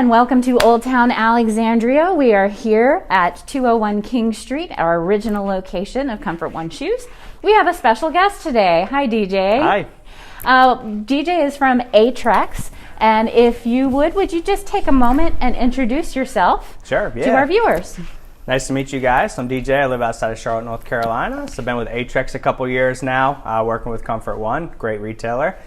And welcome to Old Town Alexandria. We are here at 201 King Street, our original location of Comfort One Shoes. We have a special guest today. Hi, DJ. Hi. DJ is from Aetrex, and if you would you just take a moment and introduce yourself to our viewers? Nice to meet you guys. I'm DJ. I live outside of Charlotte, North Carolina. So I've been with Aetrex a couple years now, working with Comfort One, great retailer,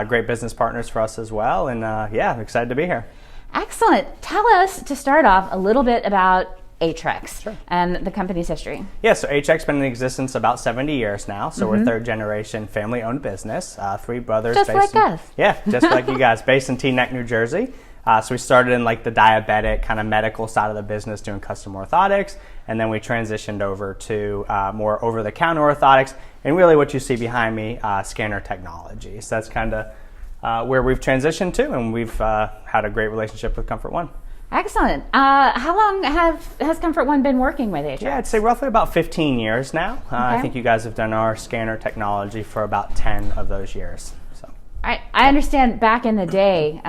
great business partners for us as well, and I'm excited to be here. Excellent. Tell us, to start off, a little bit about Aetrex and the company's history. Yeah, so Aetrex has been in existence about 70 years now. So we're third generation family-owned business. Three brothers. Just like us. Yeah, just like you guys, based in Teaneck, New Jersey. So we started in like the diabetic kind of medical side of the business doing custom orthotics. And then we transitioned over to more over-the-counter orthotics. And really what you see behind me, scanner technology. So that's kind of where we've transitioned to, and we've had a great relationship with Comfort One. Excellent. How long has Comfort One been working with Aetrex? Yeah, I'd say roughly about 15 years now. I think you guys have done our scanner technology for about 10 of those years. So I understand back in the day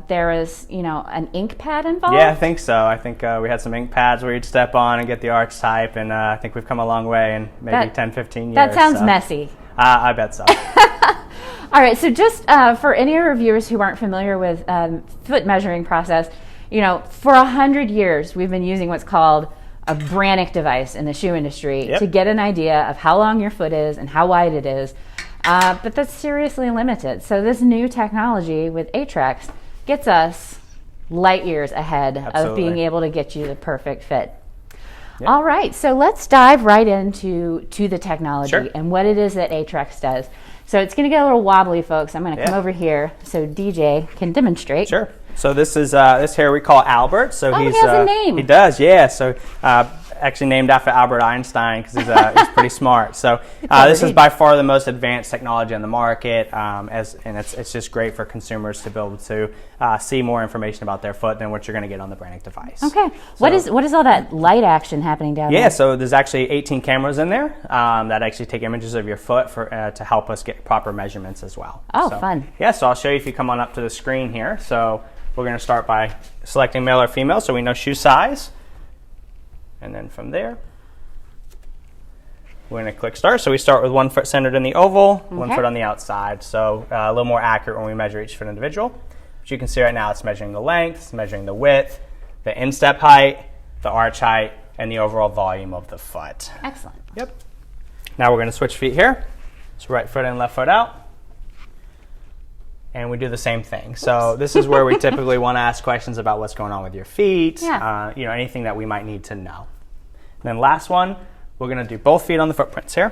there was an ink pad involved? Yeah, I think so. I think we had some ink pads where you'd step on and get the arch type, and I think we've come a long way in maybe 10, 15 years. That sounds messy. I bet so. All right, so just for any of our viewers who aren't familiar with foot measuring process, for 100 years we've been using what's called a Brannick device in the shoe industry to get an idea of how long your foot is and how wide it is, but that's seriously limited. So this new technology with Aetrex gets us light years ahead of being able to get you the perfect fit. Yep. All right, so let's dive right into the technology and what it is that Aetrex does. So it's going to get a little wobbly, folks. I'm going to come over here so DJ can demonstrate. Sure. So this is this here we call Albert. So he has a name. He does, yeah. So actually named after Albert Einstein because he's pretty smart. So this is by far the most advanced technology on the market, and it's just great for consumers to be able to see more information about their foot than what you're going to get on the Brannick device. Okay. So, what is all that light action happening down there? Yeah, so there's actually 18 cameras in there that actually take images of your foot to help us get proper measurements as well. Oh, fun. Yeah, so I'll show you if you come on up to the screen here. So we're going to start by selecting male or female so we know shoe size. And then from there, we're going to click start. So we start with 1 foot centered in the oval, 1 foot on the outside. So a little more accurate when we measure each foot individual. As you can see right now, it's measuring the length, it's measuring the width, the instep height, the arch height, and the overall volume of the foot. Excellent. Yep. Now we're going to switch feet here. So right foot in, left foot out. And we do the same thing. So this is where we typically want to ask questions about what's going on with your feet, anything that we might need to know. And then last one, we're going to do both feet on the footprints here.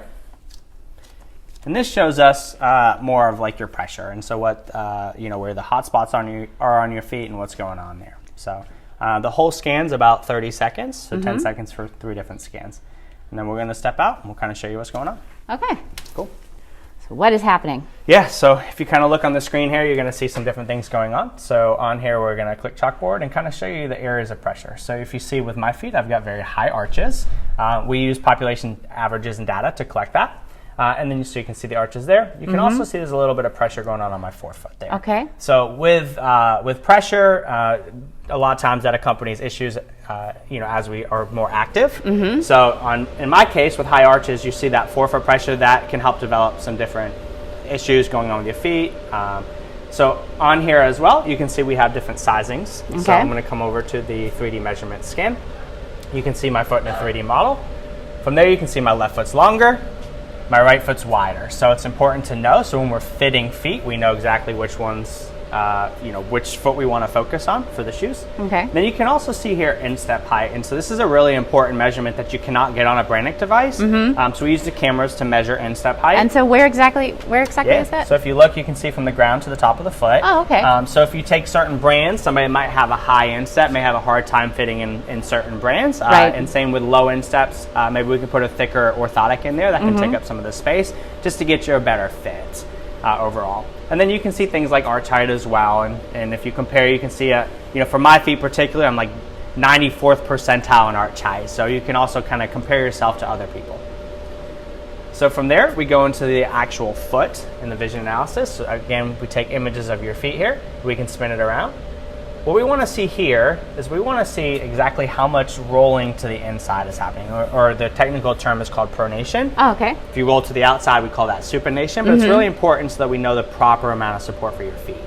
And this shows us more of like your pressure, and so what where the hot spots are on your feet and what's going on there. So the whole scan's about 30 seconds, so 10 seconds for 3 different scans. And then we're going to step out and we'll kind of show you what's going on. Okay. Cool. So what is happening? Yeah, so if you kind of look on the screen here, you're going to see some different things going on. So on here, we're going to click chalkboard and kind of show you the areas of pressure. So if you see with my feet, I've got very high arches. We use population averages and data to collect that. And then so you can see the arches there. You can also see there's a little bit of pressure going on my forefoot there. Okay. So with pressure, a lot of times that accompanies issues, as we are more active. So in my case, with high arches, you see that forefoot pressure that can help develop some different issues going on with your feet. So on here as well, you can see we have different sizings. Okay. So I'm going to come over to the 3D measurement scan. You can see my foot in a 3D model. From there, you can see my left foot's longer. My right foot's wider, so it's important to know. So when we're fitting feet, we know exactly which ones, which foot we want to focus on for the shoes. Okay. Then you can also see here instep height, and so this is a really important measurement that you cannot get on a Brannick device. So we use the cameras to measure instep height. And so where exactly is that? So if you look, you can see from the ground to the top of the foot. Oh, okay. So if you take certain brands, somebody might have a high instep, may have a hard time fitting in certain brands. Right. And same with low insteps. Maybe we can put a thicker orthotic in there that can take up some of the space just to get you a better fit overall. And then you can see things like arch height as well. And if you compare, you can see, for my feet particularly, I'm like 94th percentile in arch height. So you can also kind of compare yourself to other people. So from there, we go into the actual foot in the vision analysis. So again, we take images of your feet here. We can spin it around. what we want to see here is we want to see exactly how much rolling to the inside is happening, or the technical term is called pronation. Oh, okay. If you roll to the outside, we call that supination, but it's really important so that we know the proper amount of support for your feet.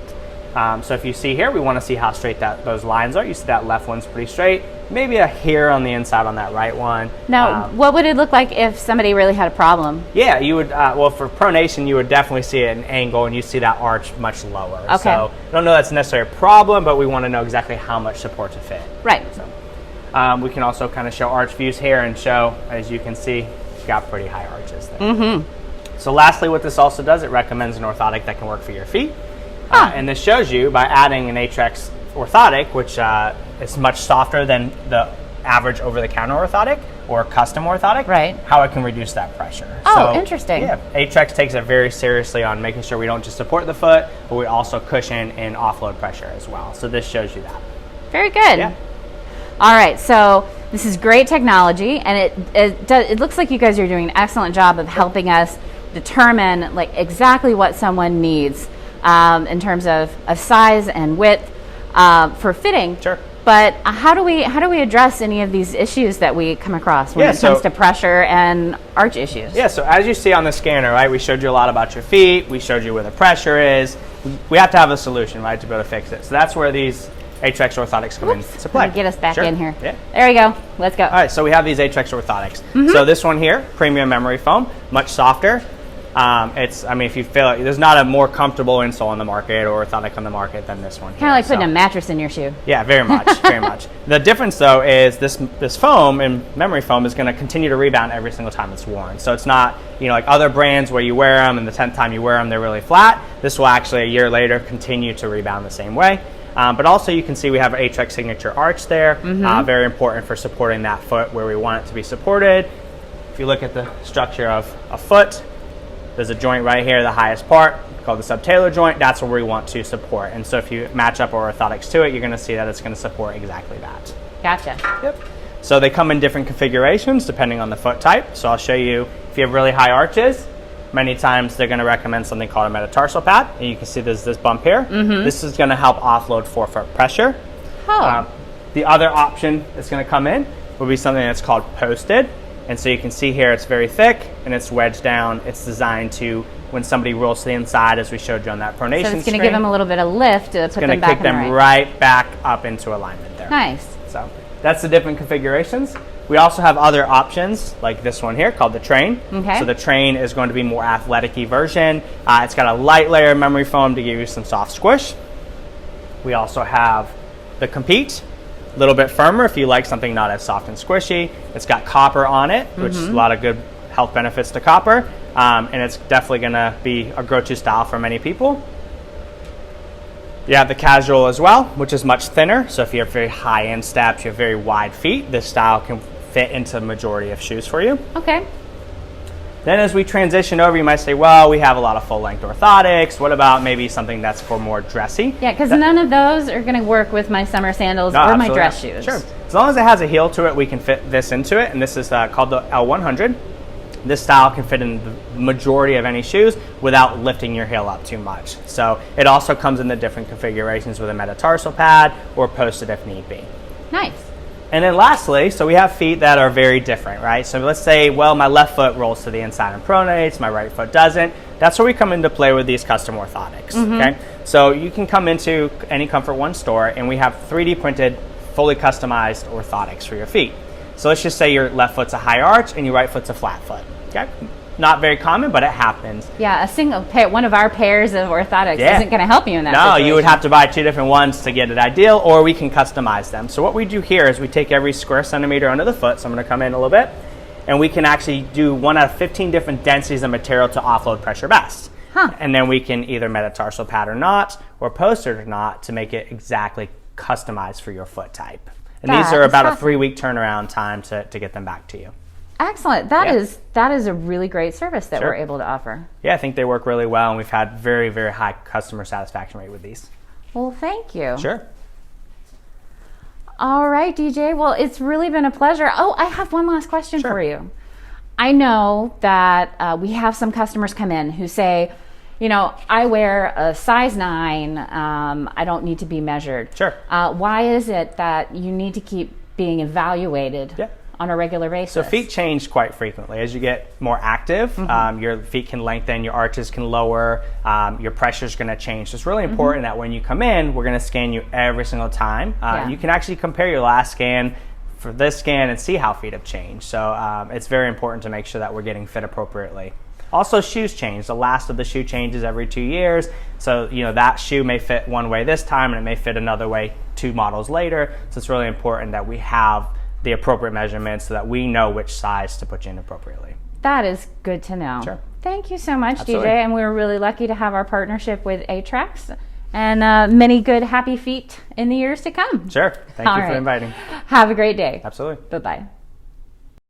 So if you see here, we want to see how straight those lines are. You see that left one's pretty straight, maybe a hair on the inside on that right one. Now, what would it look like if somebody really had a problem? Yeah, you would, well, for pronation, you would definitely see an angle and you see that arch much lower. Okay. So I don't know that's necessarily a problem, but we want to know exactly how much support to fit. Right. So, we can also kind of show arch views here and show, as you can see, you've got pretty high arches there. So lastly, what this also does, it recommends an orthotic that can work for your feet. And this shows you by adding an Aetrex orthotic, which is much softer than the average over-the-counter orthotic or custom orthotic, right, how it can reduce that pressure. Oh, so, interesting. Yeah, Aetrex takes it very seriously on making sure we don't just support the foot, but we also cushion and offload pressure as well. So this shows you that. Very good. Yeah. All right, so this is great technology, and it looks like you guys are doing an excellent job of helping us determine like exactly what someone needs. In terms of size and width for fitting. Sure. But how do we address any of these issues that we come across when it comes to pressure and arch issues? Yeah, so as you see on the scanner, right, we showed you a lot about your feet, we showed you where the pressure is. We have to have a solution, right, to be able to fix it. So that's where these Aetrex orthotics come into play. Get us back in here. Yeah. There we go. Let's go. All right, so we have these Aetrex orthotics. So this one here, premium memory foam, much softer. I mean, if you feel it, there's not a more comfortable insole on the market or orthotic on the market than this one. Kind of like putting a mattress in your shoe. Yeah, very much, very much. The difference though is this foam and memory foam is going to continue to rebound every single time it's worn. So it's not, like other brands where you wear them and the 10th time you wear them, they're really flat. This will actually a year later continue to rebound the same way. But also you can see we have an Aetrex signature arch there, very important for supporting that foot where we want it to be supported. If you look at the structure of a foot, there's a joint right here, the highest part, called the subtalar joint. That's where we want to support. And so if you match up our orthotics to it, you're going to see that it's going to support exactly that. Gotcha. Yep. So they come in different configurations depending on the foot type. So I'll show you, if you have really high arches, many times they're going to recommend something called a metatarsal pad. And you can see there's this bump here. This is going to help offload forefoot pressure. The other option that's going to come in will be something that's called posted. And so you can see here it's very thick and it's wedged down. It's designed to, when somebody rolls to the inside, as we showed you on that pronation screen. So it's going to give them a little bit of lift to put them back in the right. It's going to kick them right back up into alignment there. Nice. So that's the different configurations. We also have other options like this one here called the Train. Okay. So the Train is going to be more athletic-y version. It's got a light layer of memory foam to give you some soft squish. We also have the Compete. A little bit firmer if you like something not as soft and squishy. It's got copper on it, which is a lot of good health benefits to copper. And it's definitely going to be a go-to style for many people. You have the Casual as well, which is much thinner. So if you have very high-end steps, you have very wide feet, this style can fit into the majority of shoes for you. Okay. Then as we transition over, you might say, well, we have a lot of full-length orthotics. What about maybe something that's for more dressy? Yeah, because none of those are going to work with my summer sandals or my dress shoes. Sure. As long as it has a heel to it, we can fit this into it. And this is called the L100. This style can fit in the majority of any shoes without lifting your heel up too much. So it also comes in the different configurations with a metatarsal pad or posted if need be. Nice. And then lastly, so we have feet that are very different, right? So let's say, well, my left foot rolls to the inside and pronates, my right foot doesn't. That's where we come into play with these custom orthotics, okay? So you can come into any Comfort One store and we have 3D printed, fully customized orthotics for your feet. So let's just say your left foot's a high arch and your right foot's a flat foot, okay? Not very common, but it happens. Yeah, a single pair, one of our pairs of orthotics isn't going to help you in that situation. No, you would have to buy 2 different ones to get it ideal, or we can customize them. So what we do here is we take every square centimeter under the foot, so I'm going to come in a little bit, and we can actually do 1 out of 15 different densities of material to offload pressure best. And then we can either metatarsal pad or not, or post it or not, to make it exactly customized for your foot type. And these are about a 3-week turnaround time to get them back to you. Excellent. That is a really great service that we're able to offer. Yeah, I think they work really well, and we've had very, very high customer satisfaction rate with these. Well, thank you. Sure. All right, DJ. Well, it's really been a pleasure. Oh, I have one last question for you. I know that we have some customers come in who say, you know, I wear a size 9. I don't need to be measured. Sure. Why is it that you need to keep being evaluated on a regular basis? So feet change quite frequently. As you get more active, your feet can lengthen, your arches can lower, your pressure is going to change. So it's really important that when you come in, we're going to scan you every single time. You can actually compare your last scan for this scan and see how feet have changed. So it's very important to make sure that we're getting fit appropriately. Also, shoes change. The last of the shoe changes every 2 years. So, you know, that shoe may fit one way this time and it may fit another way 2 models later. So it's really important that we have the appropriate measurements so that we know which size to put you in appropriately. That is good to know. Sure. Thank you so much, Absolutely. DJ. And we're really lucky to have our partnership with Aetrex, and many good, happy feet in the years to come. Sure. Thank you for inviting. Have a great day. Absolutely. Bye-bye.